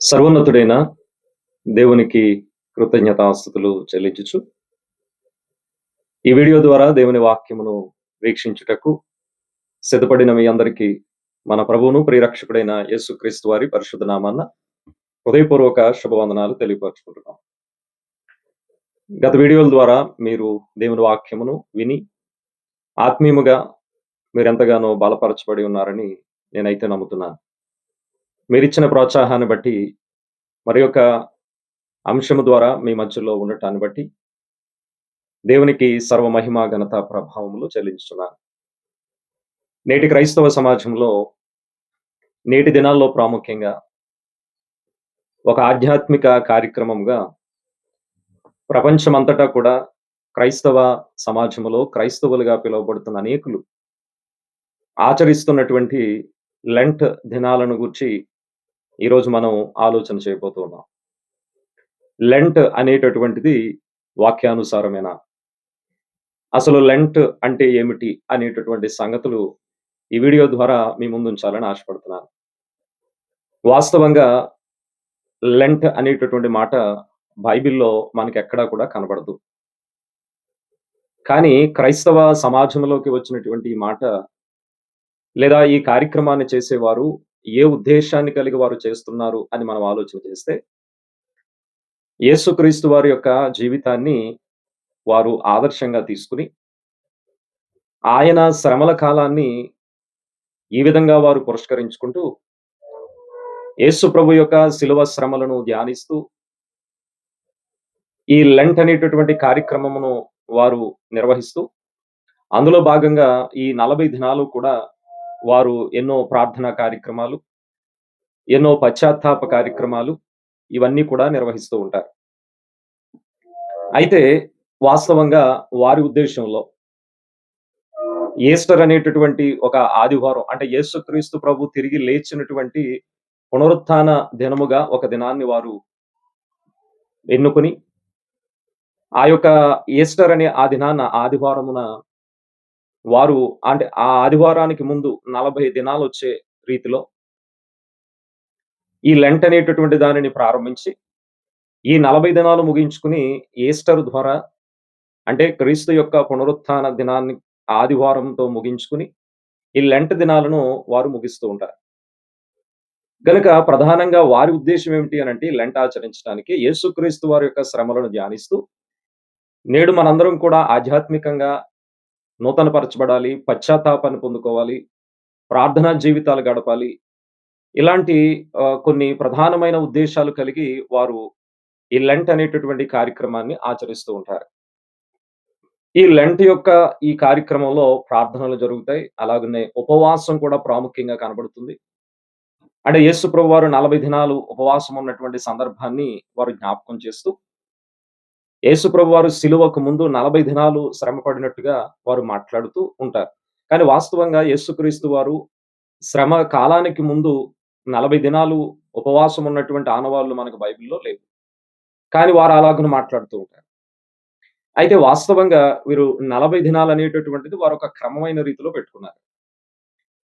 సర్వోన్నతుడైన దేవునికి కృతజ్ఞతాస్తుతులు చెల్లించుచు, ఈ వీడియో ద్వారా దేవుని వాక్యమును వీక్షించుటకు సిద్ధపడిన మీ అందరికీ మన ప్రభువును ప్రియరక్షకుడైన యేసుక్రీస్తు వారి పరిశుద్ధ నామాన హృదయపూర్వక శుభవందనాలు తెలియపరుచుకుంటున్నాం. గత వీడియోల ద్వారా మీరు దేవుని వాక్యమును విని ఆత్మీయముగా మీరెంతగానో బలపరచబడి ఉన్నారని నేనైతే నమ్ముతున్నాను. మీరిచ్చిన ప్రోత్సాహాన్ని బట్టి మరి యొక్క అంశము ద్వారా మీ మధ్యలో ఉండటాన్ని బట్టి దేవునికి సర్వ మహిమ ఘనత ప్రభావములు చెల్లించుతున్నాను. నేటి క్రైస్తవ సమాజంలో నేటి దినాల్లో ప్రాముఖ్యంగా ఒక ఆధ్యాత్మిక కార్యక్రమంగా ప్రపంచమంతటా కూడా క్రైస్తవ సమాజంలో క్రైస్తవులుగా పిలువబడుతున్న అనేకులు ఆచరిస్తున్నటువంటి లెంట్ దినాలను గురించి ఈరోజు మనం ఆలోచన చేయబోతూ ఉన్నాం. లెంట్ అనేటటువంటిది వాక్యానుసారమేనా? అసలు లెంట్ అంటే ఏమిటి అనేటటువంటి సంగతులు ఈ వీడియో ద్వారా మీ ముందు ఉంచాలని ఆశపడుతున్నాను. వాస్తవంగా లెంట్ అనేటటువంటి మాట బైబిల్‌లో మనకెక్కడా కూడా కనబడదు. కానీ క్రైస్తవ సమాజంలోకి వచ్చినటువంటి ఈ మాట లేదా ఈ కార్యక్రమాన్ని చేసేవారు ఏ ఉద్దేశాన్ని కలిగి వారు చేస్తున్నారు అని మనం ఆలోచన చేస్తే, యేసుక్రీస్తు వారి యొక్క జీవితాన్ని వారు ఆదర్శంగా తీసుకొని, ఆయన శ్రమల కాలాన్ని ఈ విధంగా వారు పురస్కరించుకుంటూ, యేసు ప్రభు యొక్క శిలువ శ్రమలను ధ్యానిస్తూ, ఈ లెంట్ అనేటటువంటి కార్యక్రమమును వారు నిర్వహిస్తూ, అందులో భాగంగా ఈ 40 దినాలు కూడా వారు ఎన్నో ప్రార్థనా కార్యక్రమాలు, ఎన్నో పశ్చాత్తాప కార్యక్రమాలు ఇవన్నీ కూడా నిర్వహిస్తూ ఉంటారు. అయితే వాస్తవంగా వారి ఉద్దేశంలో ఈస్టర్ అనేటటువంటి ఒక ఆదివారం అంటే యేసుక్రీస్తు ప్రభు తిరిగి లేచినటువంటి పునరుత్థాన దినముగా ఒక దినాన్ని వారు ఎన్నుకొని, ఆ యొక్క ఈస్టర్ అనే ఆ దినాన ఆదివారమున వారు అంటే ఆ ఆదివారానికి ముందు 40 దినాలొచ్చే రీతిలో ఈ లెంట్ అనేటటువంటి దానిని ప్రారంభించి, ఈ 40 దినాలు ముగించుకొని ఈస్టర్ ద్వారా అంటే క్రీస్తు యొక్క పునరుత్థాన దినాన్ని ఆదివారంతో ముగించుకొని, ఈ లెంట్ దినాలను వారు ముగిస్తూ ఉంటారు. గనుక ప్రధానంగా వారి ఉద్దేశ్యం ఏమిటి అనంటే, ఈ లెంట్ ఆచరించడానికి యేసుక్రీస్తు వారి యొక్క శ్రమలను ధ్యానిస్తూ, నేడు మనందరం కూడా ఆధ్యాత్మికంగా నూతనపరచబడాలి, పశ్చాత్తాపాన్ని పొందుకోవాలి, ప్రార్థనా జీవితాలు గడపాలి. ఇలాంటి కొన్ని ప్రధానమైన ఉద్దేశాలు కలిగి వారు ఈ లెంట్ అనేటటువంటి కార్యక్రమాన్ని ఆచరిస్తూ ఉంటారు. ఈ లెంట్ యొక్క ఈ కార్యక్రమంలో ప్రార్థనలు జరుగుతాయి. అలాగనే ఉపవాసం కూడా ప్రాముఖ్యంగా కనబడుతుంది. అంటే యేసు ప్రభువారు 40 దినాలు ఉపవాసం ఉన్నటువంటి సందర్భాన్ని వారు జ్ఞాపకం చేస్తూ, యేసు ప్రభువారు సిలువకు ముందు 40 దినాలు శ్రమ పడినట్టుగా వారు మాట్లాడుతూ ఉంటారు. కానీ వాస్తవంగా యేసుక్రీస్తు వారు శ్రమ కాలానికి ముందు 40 దినాలు ఉపవాసం ఉన్నటువంటి ఆనవాళ్లు మనకు బైబిల్‌లో లేవు. కానీ వారు అలాగున మాట్లాడుతూ ఉంటారు. అయితే వాస్తవంగా వీరు 40 దినాలనేటటువంటిది వారొక క్రమమైన రీతిలో పెట్టుకున్నారు.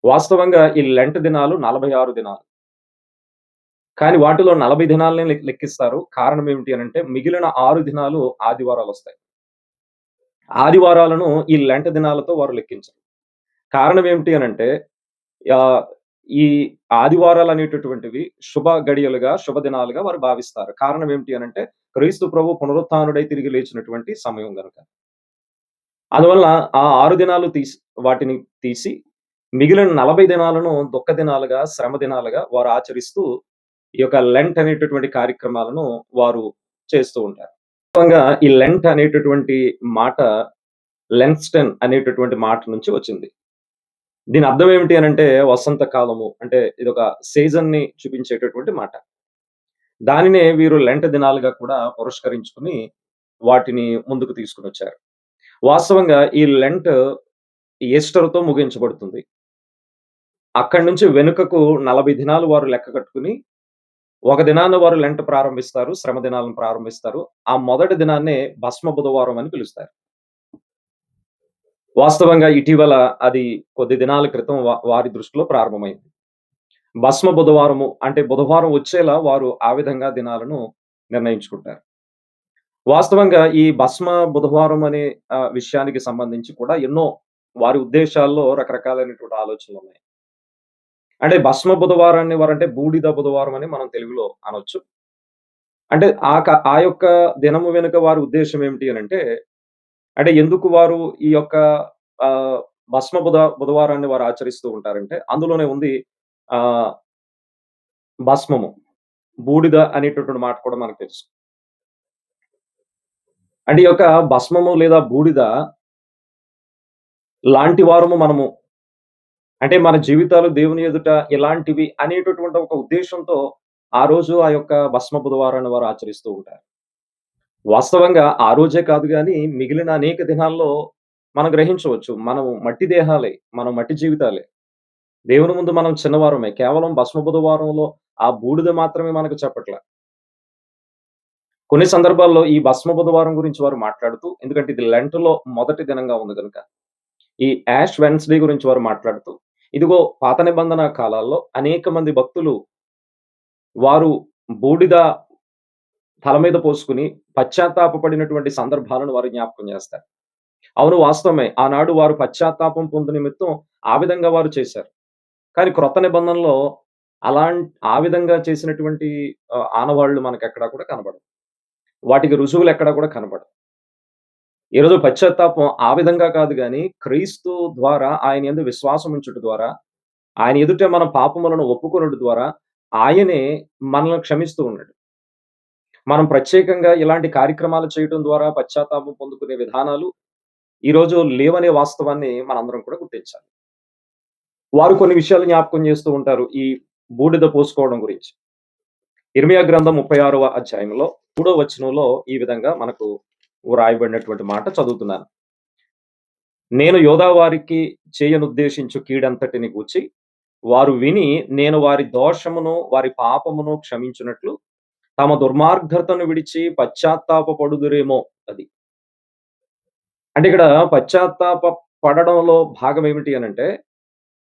వాస్తవంగా ఈ లెంట్ దినాలు 46 దినాలు. కానీ వాటిలో 40 దినాలనే లెక్కిస్తారు. కారణం ఏమిటి అనంటే మిగిలిన 6 దినాలు ఆదివారాలొస్తాయి. ఆదివారాలను ఈ లెంట్ దినాలతో వారు లెక్కించరు. కారణం ఏమిటి అనంటే ఆహ్, ఈ ఆదివారాలనేటటువంటివి శుభ గడియలుగా, శుభ దినాలుగా వారు భావిస్తారు. కారణం ఏమిటి అనంటే క్రీస్తు ప్రభు పునరుత్థానుడై తిరిగి లేచినటువంటి సమయం గనుక. అందువలన ఆ 6 దినాలు వాటిని తీసి మిగిలిన 40 దినాలను దుఃఖ దినాలుగా, శ్రమ దినాలుగా వారు ఆచరిస్తూ ఈ యొక్క లెంట్ అనేటటువంటి కార్యక్రమాలను వారు చేస్తూ ఉంటారు. వాస్తవంగా ఈ లెంట్ అనేటటువంటి మాట లెన్స్టన్ అనేటటువంటి మాట నుంచి వచ్చింది. దీని అర్థం ఏమిటి అనంటే వసంత కాలము అంటే ఇదొక సీజన్‌ని చూపించేటటువంటి మాట. దానినే వీరు లెంట్ దినాలుగా కూడా పురస్కరించుకొని వాటిని ముందుకు తీసుకొనొచ్చారు. వాస్తవంగా ఈ లెంట్ ఈస్టర్‌తో ముగించబడుతుంది. అక్కడి నుంచి వెనుకకు 40 దినాలు వారు లెక్క కట్టుకొని, ఒక దినాన వారు లెంట్ ప్రారంభిస్తారు. శ్రమ దినాలను ప్రారంభిస్తారు. ఆ మొదటి దినాన్నే భస్మ బుధవారం అని పిలుస్తారు. వాస్తవంగా ఇటీవల అది కొద్ది దినాల క్రితం వారి దృష్టిలో ప్రారంభమైంది. భస్మ బుధవారము అంటే బుధవారం వచ్చేలా వారు ఆ విధంగా దినాలను నిర్ణయించుకుంటారు. వాస్తవంగా ఈ భస్మ బుధవారం అనే విషయానికి సంబంధించి కూడా ఎన్నో వారి ఉద్దేశాల్లో రకరకాలైనటువంటి ఆలోచనలున్నాయి. అంటే భస్మ బుధవారాన్ని వారంటే బూడిద బుధవారం అని మనం తెలుగులో అనొచ్చు. అంటే ఆ యొక్క దినము వెనుక వారి ఉద్దేశ్యం ఏమిటి అనంటే, అంటే ఎందుకు వారు ఈ యొక్క ఆహ్, భస్మ బుధవారాన్ని వారు ఆచరిస్తూ ఉంటారంటే, అందులోనే ఉంది ఆహ్, భస్మము, బూడిద అనేటటువంటి మాట కూడా మనకు తెలుసు. అంటే ఈ యొక్క భస్మము లేదా బూడిద లాంటి వారము మనము. అంటే మన జీవితాలు దేవుని ఎదుట ఎలాంటివి అనేటటువంటి ఒక ఉద్దేశ్యంతో ఆ రోజు ఆ యొక్క భస్మ బుధవారాన్ని వారు ఆచరిస్తూ ఉంటారు. వాస్తవంగా ఆ రోజే కాదు గానీ, మిగిలిన అనేక దినాల్లో మనం గ్రహించవచ్చు. మనం మట్టి దేహాలే. మనం మట్టి జీవితాలే. దేవుని ముందు మనం చిన్నవారమే. కేవలం భస్మ బుధవారంలో ఆ బూడిద మాత్రమే మనకు చెప్పట్ల. కొన్ని సందర్భాల్లో ఈ భస్మ బుధవారం గురించి వారు మాట్లాడుతూ ఎందుకంటే ఇది లెంట్‌లో మొదటి దినంగా ఉంది గనుక. ఈ యాష్ వెడ్నెస్‌డే గురించి వారు మాట్లాడుతూ, ఇదిగో పాత నిబంధన కాలాల్లో అనేక మంది భక్తులు వారు బూడిద తల మీద పోసుకొని పశ్చాత్తాపపడినటువంటి సందర్భాలను వారు జ్ఞాపకం చేస్తారు. అవును వాస్తవమే. ఆనాడు వారు పశ్చాత్తాపం పొందు నిమిత్తం ఆ విధంగా వారు చేశారు. కానీ క్రొత్త నిబంధనలో ఆ విధంగా చేసినటువంటి ఆనవాళ్లు మనకెక్కడా కూడా కనబడవు. వాటికి రుజువులెక్కడా కూడా కనబడవు. ఈరోజు పశ్చాత్తాపం ఆ విధంగా కాదు గానీ, క్రీస్తు ద్వారా ఆయన యందు విశ్వాసం ఉంచుట ద్వారా, ఆయన ఎదుట మన పాపములను ఒప్పుకొనుట ద్వారా, ఆయనే మనల్ని క్షమిస్తూ ఉన్నాడు. మనం ప్రత్యేకంగా ఇలాంటి కార్యక్రమాలు చేయటం ద్వారా పశ్చాత్తాపం పొందుకునే విధానాలు ఈరోజు లేవనే వాస్తవాన్ని మనందరం కూడా గుర్తించాలి. వారు కొన్ని విషయాలు జ్ఞాపకం చేస్తూ ఉంటారు. ఈ బూడిద పోసుకోవడం గురించి. ఇర్మియా గ్రంథం 36వ అధ్యాయంలో 3 వచనంలో ఈ విధంగా మనకు వ్రాయబడినటువంటి మాట చదువుతున్నాను. నేను యోధా వారికి చేయనుద్దేశించు కీడంతటిని గూర్చి వారు విని నేను వారి దోషమును, వారి పాపమును క్షమించునట్లు తమ దుర్మార్గతను విడిచి పశ్చాత్తాపపడుదురేమో అది. అంటే ఇక్కడ పశ్చాత్తాప పడడంలో భాగం ఏమిటి అనంటే,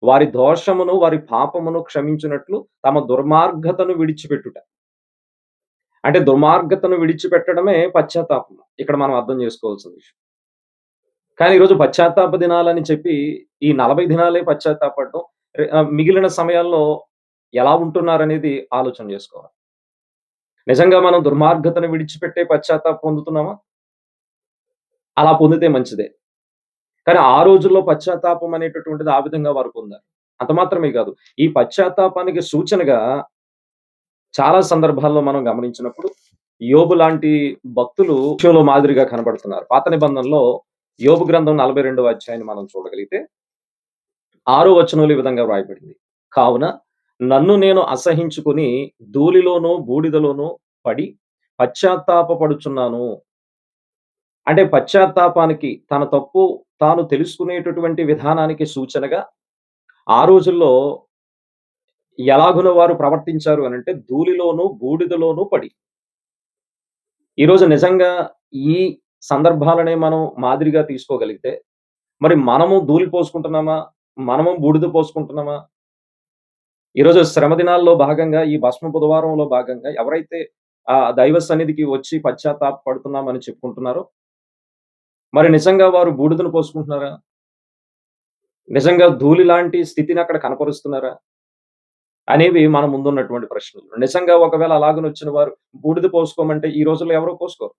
వారి దోషమును, వారి పాపమును క్షమించునట్లు తమ దుర్మార్గతను విడిచిపెట్టుట. అంటే దుర్మార్గతను విడిచిపెట్టడమే పశ్చాత్తాపం. ఇక్కడ మనం అర్థం చేసుకోవాల్సిన విషయం. కానీ ఈరోజు పశ్చాత్తాప దినాలని చెప్పి, ఈ 40 దినాలే పశ్చాత్తాపడడం. మిగిలిన సమయాల్లో ఎలా ఉంటున్నారనేది ఆలోచన జేసుకోవాలి. నిజంగా మనం దుర్మార్గతను విడిచిపెట్టే పశ్చాత్తాపం పొందుతున్నామా? అలా పొందితే మంచిదే. కానీ ఆ రోజుల్లో పశ్చాత్తాపం అనేటటువంటిది ఆ విధంగా వారు పొందారు. అంత మాత్రమే కాదు. ఈ పశ్చాత్తాపానికి సూచనగా చాలా సందర్భాల్లో మనం గమనించినప్పుడు, యోబు లాంటి భక్తులు విషయంలో మాదిరిగా కనబడుతున్నారు. పాత నిబంధనలో యోబు గ్రంథం 42వ అధ్యాయాన్ని మనం చూడగలిగితే, 6 వచనంలో ఈ విధంగా వ్రాయబడింది. కావున నన్ను నేను అసహించుకొని ధూళిలోనూ, బూడిదలోనూ పడి పశ్చాత్తాపపడుచున్నాను. అంటే పశ్చాత్తాపానికి తన తప్పు తాను తెలుసుకునేటటువంటి విధానానికి సూచనగా ఆ రోజుల్లో ఎలాగున వారు ప్రవర్తించారు అనంటే ధూళిలోనూ, బూడిదలోనూ పడి. ఈరోజు నిజంగా ఈ సందర్భాలనే మనం మాదిరిగా తీసుకోగలిగితే, మరి మనము ధూళి పోసుకుంటున్నామా? మనము బూడిద పోసుకుంటున్నామా? ఈరోజు శ్రమ దినాల్లో భాగంగా ఈ భస్మ బుధవారంలో భాగంగా ఎవరైతే దైవ సన్నిధికి వచ్చి పశ్చాత్తాప పడుతున్నామని చెప్పుకుంటున్నారో, మరి నిజంగా వారు బూడిదను పోసుకుంటున్నారా? నిజంగా ధూళి లాంటి స్థితిని అక్కడ కనపరుస్తున్నారా? అనేవి మన ముందున్నటువంటి ప్రశ్నలు. నిజంగా ఒకవేళ అలాగనొచ్చిన వారు బూడిద పోసుకోమంటే ఈ రోజుల్లో ఎవరు పోసుకోరు.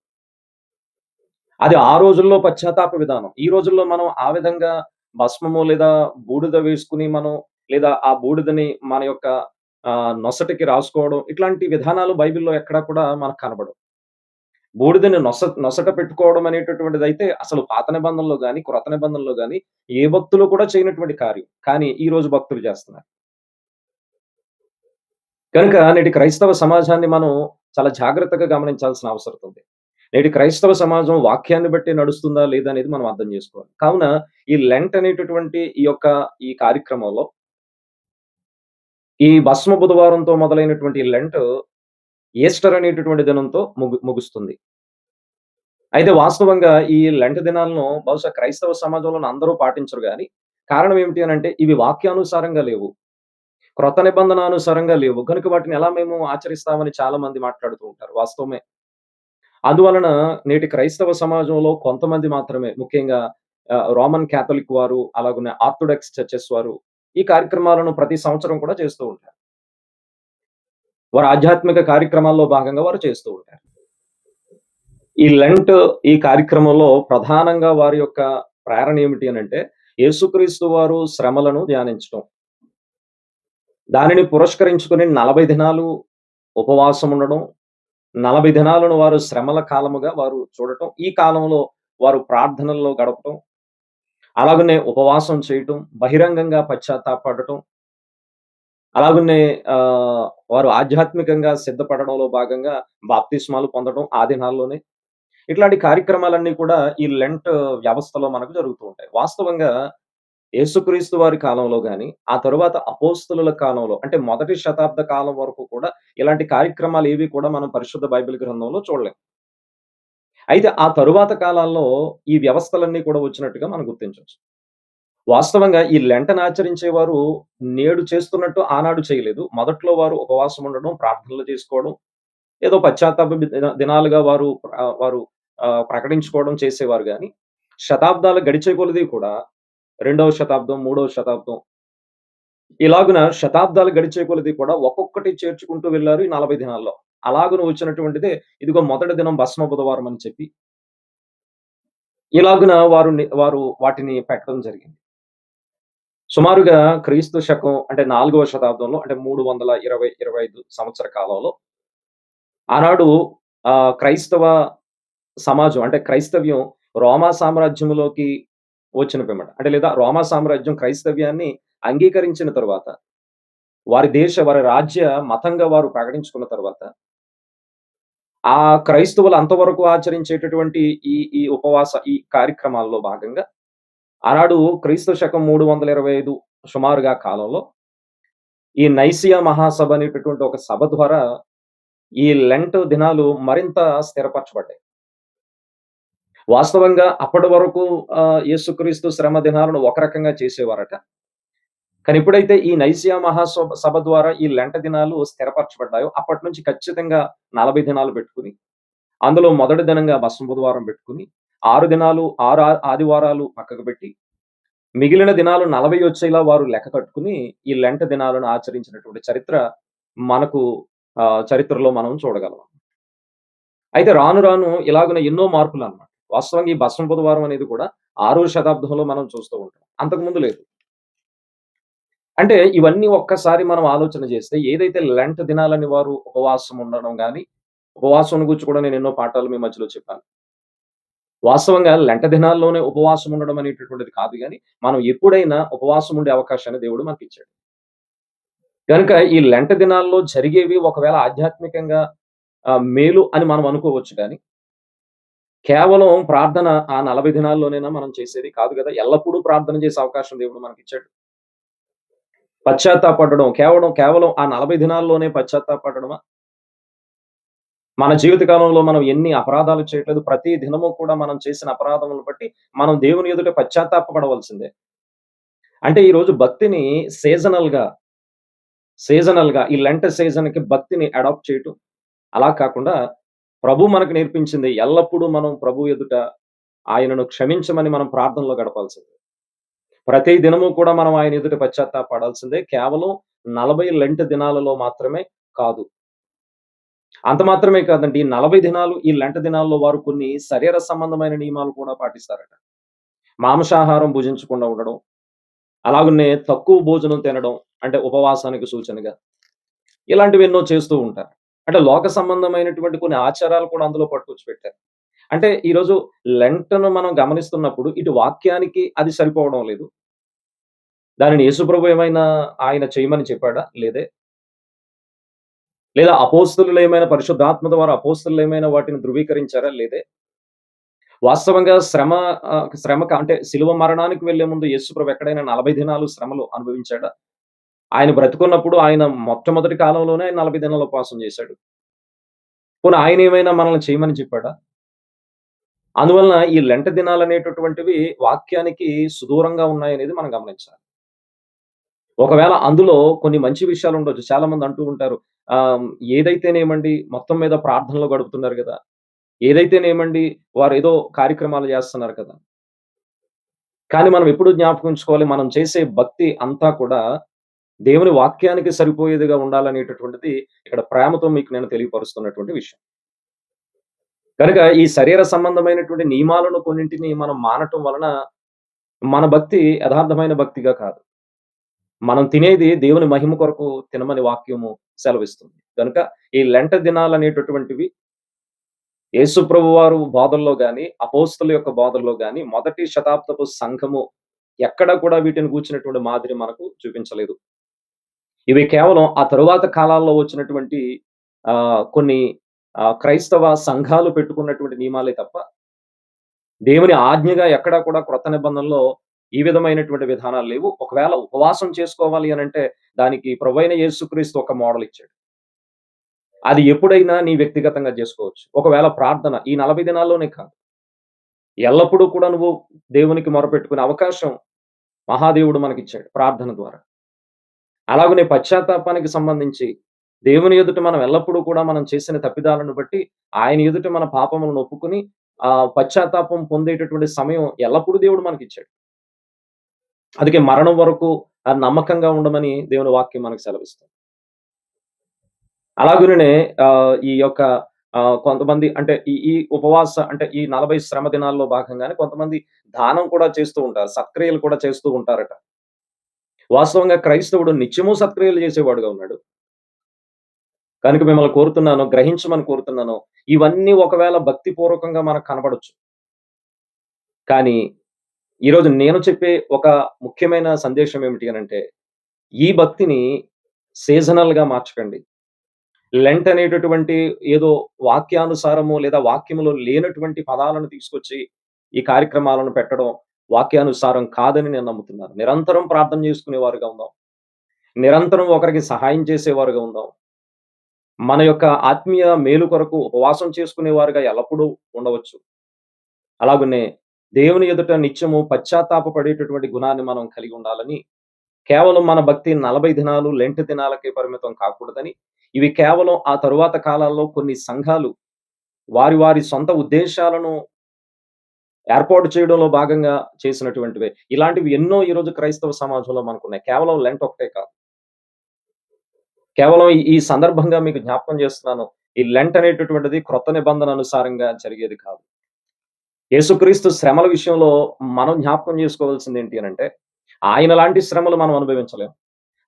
అది ఆ రోజుల్లో పశ్చాత్తాప విధానం. ఈ రోజుల్లో మనం ఆ విధంగా భస్మము లేదా బూడిద వేసుకొని మనం లేదా ఆ బూడిదని మన యొక్క నొసటికి రాసుకోవడం ఇట్లాంటి విధానాలు బైబిల్‌లో ఎక్కడా కూడా మనకు కనబడవు. బూడిదని నొసట పెట్టుకోవడం అనేటటువంటిదైతే అసలు పాత నిబంధనలో గాని, క్రొత్త నిబంధనలో గాని ఏ భక్తులు కూడా చేయనటువంటి కార్యం. కానీ ఈ రోజు భక్తులు చేస్తున్నారు. కనుక నేటి క్రైస్తవ సమాజాన్ని మనం చాలా జాగ్రత్తగా గమనించాల్సిన అవసరం ఉంది. నేటి క్రైస్తవ సమాజం వాక్యాన్ని బట్టి నడుస్తుందా? లేదా? అనేది మనం అర్థం జేసుకోవాలి. కావున ఈ లెంట్ అనేటటువంటి ఈ కార్యక్రమంలో ఈ భస్మ బుధవారంతో మొదలైనటువంటి లెంట్ ఈస్టర్ అనేటటువంటి దినంతో ముగుస్తుంది. అయితే వాస్తవంగా ఈ లెంట్ దినాలను బహుశా క్రైస్తవ సమాజంలోని అందరూ పాటించరు గాని, కారణం ఏమిటి అనంటే ఇవి వాక్యానుసారంగా లేవు. క్రొత్త నిబంధనానుసారంగా లేవు. గనుక వాటిని ఎలా మేము ఆచరిస్తామని చాలా మంది మాట్లాడుతూ ఉంటారు. వాస్తవమే. అందువలన నేటి క్రైస్తవ సమాజంలో కొంతమంది మాత్రమే ముఖ్యంగా రోమన్ కాథలిక్ వారు, అలాగునే ఆర్థోడాక్స్ చర్చెస్ వారు ఈ కార్యక్రమాలను ప్రతి సంవత్సరం కూడా చేస్తూ ఉంటారు. వారి ఆధ్యాత్మిక కార్యక్రమాల్లో భాగంగా వారు చేస్తూ ఉంటారు. ఈ లెంట్ ఈ కార్యక్రమంలో ప్రధానంగా వారి యొక్క ప్రేరణ ఏమిటి అనంటే, యేసుక్రీస్తు వారు శ్రమలను ధ్యానించటం. దానిని పురస్కరించుకొని 40 దినాలు ఉపవాసం ఉండడం, 40 దినాలను వారు శ్రమల కాలముగా వారు చూడటం. ఈ కాలంలో వారు ప్రార్థనల్లో గడపటం, అలాగనే ఉపవాసం చేయటం, బహిరంగంగా పశ్చాత్తాపపడటం, అలాగనే వారు ఆధ్యాత్మికంగా సిద్ధపడడంలో భాగంగా బాప్తిస్మాలు పొందడం ఆ దినాల్లోనే. ఇట్లాంటి కార్యక్రమాలన్నీ కూడా ఈ లెంట్ వ్యవస్థలో మనకు జరుగుతూ ఉంటాయి. వాస్తవంగా యేసుక్రీస్తు వారి కాలంలో గాని, ఆ తరువాత అపోస్తలుల కాలంలో అంటే మొదటి శతాబ్ద కాలం వరకు కూడా ఇలాంటి కార్యక్రమాలేవి కూడా మనం పరిశుద్ధ బైబిల్ గ్రంథంలో చూడలేం. అయితే ఆ తరువాత కాలాల్లో ఈ వ్యవస్థలన్నీ కూడా వచ్చినట్టుగా మనం గుర్తించొచ్చు. వాస్తవంగా ఈ లెంటను ఆచరించేవారు నేడు చేస్తున్నట్టు ఆనాడు చేయలేదు. మొదట్లో వారు ఉపవాసం ఉండడం, ప్రార్థనలు చేసుకోవడం, ఏదో పశ్చాత్తాప దినాలుగా వారు ప్రకటించుకోవడం చేసేవారు గానీ, శతాబ్దాలు గడిచే కొలది కూడా రెండవ శతాబ్దం, మూడవ శతాబ్దం ఇలాగున శతాబ్దాలు గడిచే కొలది కూడా ఒక్కొక్కటి చేర్చుకుంటూ వెళ్లారు ఈ 40 దినాల్లో. అలాగున వచ్చినటువంటిదే ఇదిగో మొదటి దినం భస్మ బుధవారం అని చెప్పి, ఇలాగున వారు వాటిని పెట్టడం జరిగింది. సుమారుగా క్రీస్తు శకం అంటే 4వ శతాబ్దంలో అంటే 320, 25 సంవత్సర కాలంలో ఆనాడు క్రైస్తవ సమాజం అంటే క్రైస్తవ్యం రోమా సామ్రాజ్యంలోకి వచ్చిన పిమ్మట అంటే లేదా రోమా సామ్రాజ్యం క్రైస్తవ్యాన్ని అంగీకరించిన తరువాత, వారి రాజ్య మతంగా వారు ప్రకటించుకున్న తరువాత, ఆ క్రైస్తవులు అంతవరకు ఆచరించేటటువంటి ఈ ఉపవాస ఈ కార్యక్రమాల్లో భాగంగా ఆనాడు క్రీస్తు శకం 325 సుమారుగా కాలంలో ఈ నైసియా మహాసభ అనేటటువంటి ఒక సభ ద్వారా ఈ లెంట్ దినాలు మరింత స్థిరపరచబడ్డాయి. వాస్తవంగా అప్పటి వరకు యేసుక్రీస్తు శ్రమ దినాలను ఒక రకంగా చేసేవారట. కానీ ఎప్పుడైతే ఈ నైసియా సభ ద్వారా ఈ లెంట దినాలు స్థిరపరచబడ్డాయో, అప్పటినుంచి ఖచ్చితంగా 40 దినాలు పెట్టుకొని, అందులో మొదటి దినంగా భస్మ బుధవారం పెట్టుకొని, 6 దినాలు 6 ఆదివారాలు పక్కకు పెట్టి, మిగిలిన దినాలు 40 వచ్చేలా వారు లెక్క కట్టుకొని, ఈ లెంట దినాలను ఆచరించినటువంటి చరిత్ర మనకు చరిత్రలో మనం చూడగలం. అయితే రాను రాను ఇలాగున ఎన్నో మార్పులన్నమాట. వాస్తవంగా ఈ భస్మ బుధవారం అనేది కూడా 6వ శతాబ్దంలో మనం చూస్తూ ఉంటాం. అంతకుముందు లేదు. అంటే ఇవన్నీ ఒక్కసారి మనం ఆలోచన చేస్తే ఏదైతే లెంట్ దినాలని వారు ఉపవాసం ఉండడం గాని, ఉపవాసం గురించి కూడా నేను ఎన్నో పాఠాలు మీ మధ్యలో చెప్పాను. వాస్తవంగా లెంట దినాల్లోనే ఉపవాసం ఉండడం అనేటటువంటిది కాదు గానీ, మనం ఎప్పుడైనా ఉపవాసం ఉండే అవకాశాన్ని దేవుడు మనకిచ్చాడు. గనుక ఈ లెంట దినాల్లో జరిగేవి ఒకవేళ ఆధ్యాత్మికంగా మేలు అని మనం అనుకోవచ్చు గానీ, కేవలం ప్రార్థన ఆ 40 దినాల్లోనేనా మనం చేసేది కాదు గదా! ఎల్లప్పుడూ ప్రార్థన చేసే అవకాశం దేవుడు మనకిచ్చాడు. పశ్చాత్తాపడడం కేవలం ఆ 40 దినాల్లోనే పశ్చాత్తాపడడమా? మన జీవిత కాలంలో మనం ఎన్ని అపరాధాలు చేయట్లేదు. ప్రతి దినము కూడా మనం చేసిన అపరాధములను బట్టి మనం దేవుని ఎదుట పశ్చాత్తాపపడవలసిందే. అంటే ఈరోజు భక్తిని సీజనల్‌గా, సీజనల్‌గా ఈ లెంట్ సీజన్‌కి భక్తిని అడాప్ట్ చేయటం. అలా కాకుండా ప్రభు మనకు నేర్పించింది ఎల్లప్పుడూ మనం ప్రభు ఎదుట ఆయనను క్షమించమని మనం ప్రార్థనలో గడపాల్సిందే. ప్రతి దినము కూడా మనం ఆయన ఎదుట పశ్చాత్తాపపడాల్సిందే. కేవలం 40 లెంట్ దినాలలో మాత్రమే కాదు. అంత మాత్రమే కాదండి. ఈ 40 దినాలు ఈ లెంట దినాల్లో వారు కొన్ని శరీర సంబంధమైన నియమాలు కూడా పాటిస్తారట. మాంసాహారం భుజించకుండా ఉండడం, అలాగనే తక్కువ భోజనం తినడం అంటే ఉపవాసానికి సూచనగా. ఇలాంటివెన్నో చేస్తూ ఉంటారు. అంటే లోక సంబంధమైనటువంటి కొన్ని ఆచారాలు కూడా అందులో పట్టుకొచ్చి పెట్టారు. అంటే ఈరోజు లెంటను మనం గమనిస్తున్నప్పుడు ఇటు వాక్యానికి అది సరిపోవడం లేదు. దానిని యేసుప్రభు ఏమైనా ఆయన చేయమని చెప్పాడా? లేదే. లేదా అపోస్తలులేమైనా పరిశుద్ధాత్మ ద్వారా అపోస్తలులేమైనా వాటిని ధృవీకరించారా? లేదే. వాస్తవంగా శ్రమకు అంటే శిలువ మరణానికి వెళ్ళే ముందు యేసుప్రభు ఎక్కడైనా 40 దినాలు శ్రమలు అనుభవించాడా? ఆయన బ్రతికున్నప్పుడు ఆయన మొట్టమొదటి కాలంలోనే ఆయన 40 దినాలు ఉపవాసం చేశాడు. పోనీ ఆయనేమైనా మనల్ని చేయమని చెప్పాడా? అందువలన ఈ లెంట దినాలనేటటువంటివి వాక్యానికి సుదూరంగా ఉన్నాయనేది మనం గమనించాలి. ఒకవేళ అందులో కొన్ని మంచి విషయాలుండొచ్చు. చాలామంది అంటూ ఉంటారు. ఆహ్, ఏదైతేనేమండి మొత్తం మీద ప్రార్థనలో గడుపుతున్నారు గదా! ఏదైతేనేమండి వారేదో కార్యక్రమాలు జేస్తున్నారు కదా! కానీ మనం ఎప్పుడు జ్ఞాపకం ఉంచుకోవాలి. మనం చేసే భక్తి అంతా కూడా దేవుని వాక్యానికి సరిపోయేదిగా ఉండాలనేటటువంటిది ఇక్కడ ప్రేమతో మీకు నేను తెలియపరుస్తున్నటువంటి విషయం. కనుక ఈ శరీర సంబంధమైనటువంటి నియమాలను కొన్నింటిని మనం మానటం వలన మన భక్తి యథార్థమైన భక్తిగా కాదు. మనం తినేది దేవుని మహిమ కొరకు తినమని వాక్యము సెలవిస్తుంది. గనుక ఈ లెంట దినాలనేటటువంటివి యేసు ప్రభువారు బోధల్లో గాని, అపోస్తలుల యొక్క బోధల్లో గాని, మొదటి శతాబ్దపు సంఘము ఎక్కడ కూడా వీటిని గూర్చినటువంటి మాదిరి మనకు చూపించలేదు. ఇవి కేవలం ఆ తరువాత కాలాల్లో వచ్చినటువంటి కొన్ని క్రైస్తవ సంఘాలు పెట్టుకున్నటువంటి నియమాలే తప్ప, దేవుని ఆజ్ఞగా ఎక్కడా కూడా క్రొత్త నిబంధనలో ఈ విధమైనటువంటి విధానాలు లేవు. ఒకవేళ ఉపవాసం చేసుకోవాలి అనంటే, దానికి ప్రభువైన యేసుక్రీస్తు ఒక మోడల్ ఇచ్చాడు. అది ఎప్పుడైనా నీ వ్యక్తిగతంగా జేసుకోవచ్చు. ఒకవేళ ప్రార్థన ఈ 40 దినాల్లోనే కాదు. ఎల్లప్పుడూ కూడా నువ్వు దేవునికి మొరపెట్టుకునే అవకాశం మహాదేవుడు మనకిచ్చాడు ప్రార్థన ద్వారా. అలాగనే పశ్చాత్తాపానికి సంబంధించి దేవుని ఎదుట మనం ఎల్లప్పుడూ కూడా మనం చేసిన తప్పిదాలను బట్టి ఆయన ఎదుట మన పాపములను ఒప్పుకొని పశ్చాత్తాపం పొందేటటువంటి సమయం ఎల్లప్పుడూ దేవుడు మనకిచ్చాడు. అందుకే మరణం వరకు నమ్మకంగా ఉండమని దేవుని వాక్యం మనకు సెలవిస్తుంది. అలాగుననే ఈ యొక్క కొంతమంది అంటే ఈ ఈ ఉపవాస అంటే ఈ 40 శ్రమ దినాల్లో భాగంగానే కొంతమంది దానం కూడా చేస్తూ ఉంటారు. సత్క్రియలు కూడా చేస్తూ ఉంటారట. వాస్తవంగా క్రైస్తవుడు నిత్యము సత్క్రియలు చేసేవాడుగా ఉన్నాడు. కనుక మిమ్మల్ని కోరుతున్నాను, గ్రహించమని కోరుతున్నాను. ఇవన్నీ ఒకవేళ భక్తిపూర్వకంగా మనకు కనపడొచ్చు. కానీ ఈరోజు నేను చెప్పే ఒక ముఖ్యమైన సందేశం ఏమిటి అనంటే, ఈ భక్తిని సీజనల్‌గా మార్చకండి. లెంట్ అనేటటువంటి ఏదో వాక్యానుసారము లేదా వాక్యములో లేనటువంటి పదాలను తీసుకొచ్చి ఈ కార్యక్రమాలను పెట్టడం వాక్యానుసారం కాదని నేను నమ్ముతున్నాను. నిరంతరం ప్రార్థన చేసుకునేవారుగా ఉందాం. నిరంతరం ఒకరికి సహాయం చేసేవారుగా ఉందాం. మన యొక్క ఆత్మీయ మేలు కొరకు ఉపవాసం చేసుకునేవారుగా ఎల్లప్పుడూ ఉండవచ్చు. అలాగనే దేవుని ఎదుట నిత్యము పశ్చాత్తాప పడేటటువంటి గుణాన్ని మనం కలిగి ఉండాలని, కేవలం మన భక్తి 40 దినాలు లెంట్ దినాలకే పరిమితం కాకూడదని, ఇవి కేవలం ఆ తరువాత కాలాల్లో కొన్ని సంఘాలు వారి వారి సొంత ఉద్దేశాలను ఏర్పాటు చేయడంలో భాగంగా చేసినటువంటివే. ఇలాంటివి ఎన్నో ఈరోజు క్రైస్తవ సమాజంలో మనకున్నాయి. కేవలం లెంట్ ఒకటే కాదు. కేవలం ఈ ఈ సందర్భంగా మీకు జ్ఞాపకం చేస్తున్నాను. ఈ లెంట్ అనేటటువంటిది క్రొత్త నిబంధన అనుసారంగా జరిగేది కాదు. యేసుక్రీస్తు శ్రమల విషయంలో మనం జ్ఞాపకం చేసుకోవాల్సిందేంటి అనంటే, ఆయన లాంటి శ్రమలు మనం అనుభవించలేం.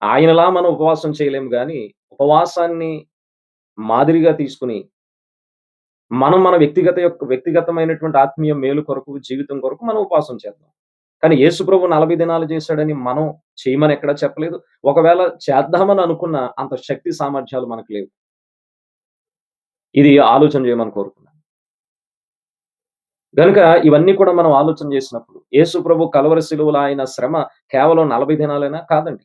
ఆయనలా మనం ఉపవాసం చేయలేము గానీ, ఉపవాసాన్ని మాదిరిగా తీసుకొని, మనం మన వ్యక్తిగతమైనటువంటి ఆత్మీయ మేలు కొరకు, జీవితం కొరకు మనం ఉపవాసం చేద్దాం. కానీ యేసు ప్రభు 40 దినాలు చేశాడని మనం చేయమని ఎక్కడ చెప్పలేదు. ఒకవేళ చేద్దామని అనుకున్న అంత శక్తి సామర్థ్యాలు మనకు లేవు. ఇది ఆలోచన చేయమని కోరుకున్నాను. గనుక ఇవన్నీ కూడా మనం ఆలోచన చేసినప్పుడు, యేసు ప్రభు కల్వరి శిలువలో ఆయన శ్రమ కేవలం 40 దినాలేనా? కాదండి.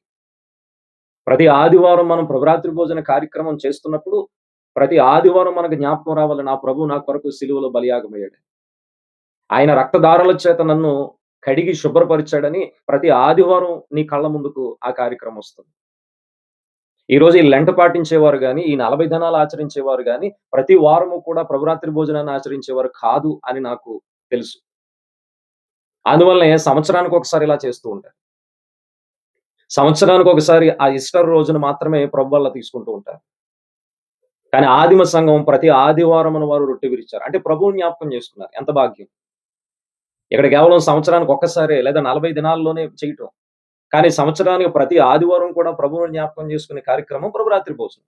ప్రతి ఆదివారం మనం ప్రభురాత్రి భోజన కార్యక్రమం చేస్తున్నప్పుడు, ప్రతి ఆదివారం మనకు జ్ఞాపకం రావాలి నా ప్రభు నా కొరకు సిలువలో బలియాగమయ్యాడు. ఆయన రక్తధారల చేత నన్ను కడిగి శుభ్రపరిచాడని ప్రతి ఆదివారం నీ కళ్ళ ముందుకు ఆ కార్యక్రమం వస్తుంది. ఈరోజు ఈ లెంట్ పాటించేవారు గాని, ఈ 40 దినాలు ఆచరించేవారు గాని, ప్రతి వారము కూడా ప్రభురాత్రి భోజనాన్ని ఆచరించేవారు కాదు అని నాకు తెలుసు. అందువల్లనే సంవత్సరానికి ఒకసారి ఇలా చేస్తూ ఉంటారు. సంవత్సరానికి ఒకసారి ఆ ఈస్టర్ రోజున మాత్రమే ప్రభు వల్ల తీసుకుంటూ ఉంటారు. కానీ ఆదిమ సంఘం ప్రతి ఆదివారమున వారు రొట్టె విరిచారు. అంటే ప్రభువుని జ్ఞాపకం చేసుకున్నారు. ఎంత భాగ్యం. ఇక్కడ కేవలం సంవత్సరానికి ఒక్కసారే లేదా 40 దినాల్లోనే చేయటం. కానీ సంవత్సరానికి ప్రతి ఆదివారం కూడా ప్రభువుని జ్ఞాపకం చేసుకునే కార్యక్రమం ప్రభురాత్రి భోజనం.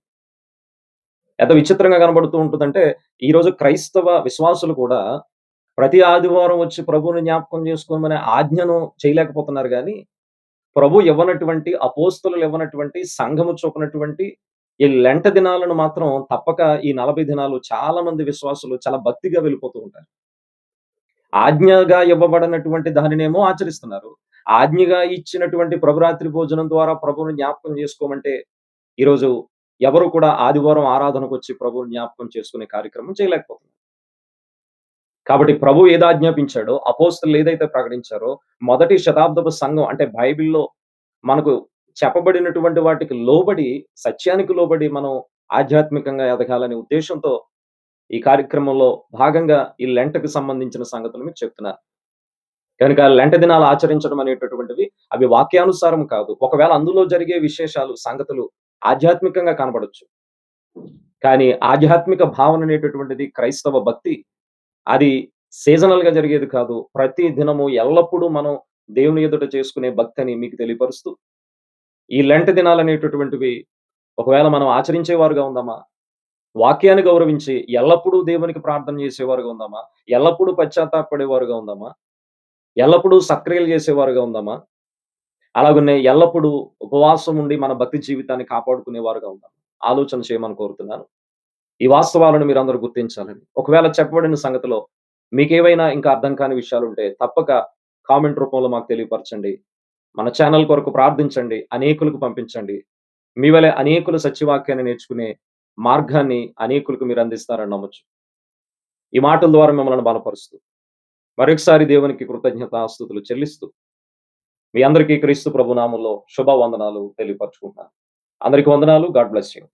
ఎంత విచిత్రంగా కనబడుతూ ఉంటుందంటే, ఈరోజు క్రైస్తవ విశ్వాసులు కూడా ప్రతి ఆదివారం వచ్చి ప్రభువుని జ్ఞాపకం చేసుకోమనే ఆజ్ఞను చేయలేకపోతున్నారు గానీ, ప్రభు ఇవ్వనటువంటి, అపోస్తలులు ఇవ్వనటువంటి, సంఘము చూపనటువంటి ఈ లెంట దినాలను మాత్రం తప్పక ఈ 40 దినాలు చాలా మంది విశ్వాసులు చాలా భక్తిగా వెళ్ళిపోతూ ఉంటారు. ఆజ్ఞగా ఇవ్వబడనటువంటి దానినేమో ఆచరిస్తున్నారు. ఆజ్ఞగా ఇచ్చినటువంటి ప్రభురాత్రి భోజనం ద్వారా ప్రభువుని జ్ఞాపకం చేసుకోమంటే, ఈరోజు ఎవరు కూడా ఆదివారం ఆరాధనకొచ్చి ప్రభువుని జ్ఞాపకం చేసుకునే కార్యక్రమం చేయలేకపోతున్నారు. కాబట్టి ప్రభువు ఏది ఆజ్ఞాపించాడో, అపోస్తలులు ఏదైతే ప్రకటించారో, మొదటి శతాబ్దపు సంఘం అంటే బైబిల్‌లో మనకు చెప్పబడినటువంటి వాటికి లోబడి, సత్యానికి లోబడి మనం ఆధ్యాత్మికంగా ఎదగాలనే ఉద్దేశ్యంతో ఈ కార్యక్రమంలో భాగంగా ఈ లెంట్‌కి సంబంధించిన సంగతులు మీకు చెప్తున్నాను. కనుక లెంట దినాలు ఆచరించడం అనేటటువంటివి అవి వాక్యానుసారం కాదు. ఒకవేళ అందులో జరిగే విశేషాలు, సంగతులు ఆధ్యాత్మికంగా కనబడొచ్చు. కానీ ఆధ్యాత్మిక భావన అనేటటువంటిది క్రైస్తవ భక్తి. అది సీజనల్‌గా జరిగేది కాదు. ప్రతి దినము ఎల్లప్పుడూ మనం దేవుని ఎదుట చేసుకునే భక్తని మీకు తెలియపరుస్తూ, ఈ లెంట దినాలనేటటువంటివి ఒకవేళ మనం ఆచరించేవారుగా ఉందామా? వాక్యాన్ని గౌరవించి ఎల్లప్పుడూ దేవునికి ప్రార్థన చేసేవారుగా ఉందామా? ఎల్లప్పుడూ పశ్చాత్తాపపడేవారుగా ఉందామా? ఎల్లప్పుడూ సత్క్రియలు చేసేవారుగా ఉందామా? అలాగనే ఎల్లప్పుడూ ఉపవాసం ఉండి మన భక్తి జీవితాన్ని కాపాడుకునేవారుగా ఉందామా? ఆలోచన చేయమని కోరుతున్నాను. ఈ వాస్తవాలను మీరందరూ గుర్తించాలని. ఒకవేళ చెప్పబడిన సంగతిలో మీకేవైనా ఇంకా అర్థం కాని విషయాలుంటే తప్పక కామెంట్ రూపంలో మాకు తెలియపరచండి. మన ఛానల్ కొరకు ప్రార్థించండి. అనేకులకు పంపించండి. మీ వలె అనేకులు సత్యవాక్యాన్ని నేర్చుకునే మార్గాన్ని అనేకులకు మీరు అందిస్తారని నమ్మొచ్చు. ఈ మాటల ద్వారా మిమ్మల్ని బలపరుస్తూ, మరొకసారి దేవునికి కృతజ్ఞతాస్తుతులు చెల్లిస్తూ, మీ అందరికీ క్రీస్తు ప్రభు నామంలో శుభ వందనాలు తెలియపరచుకుంటున్నాను. అందరికి వందనాలు. God bless you.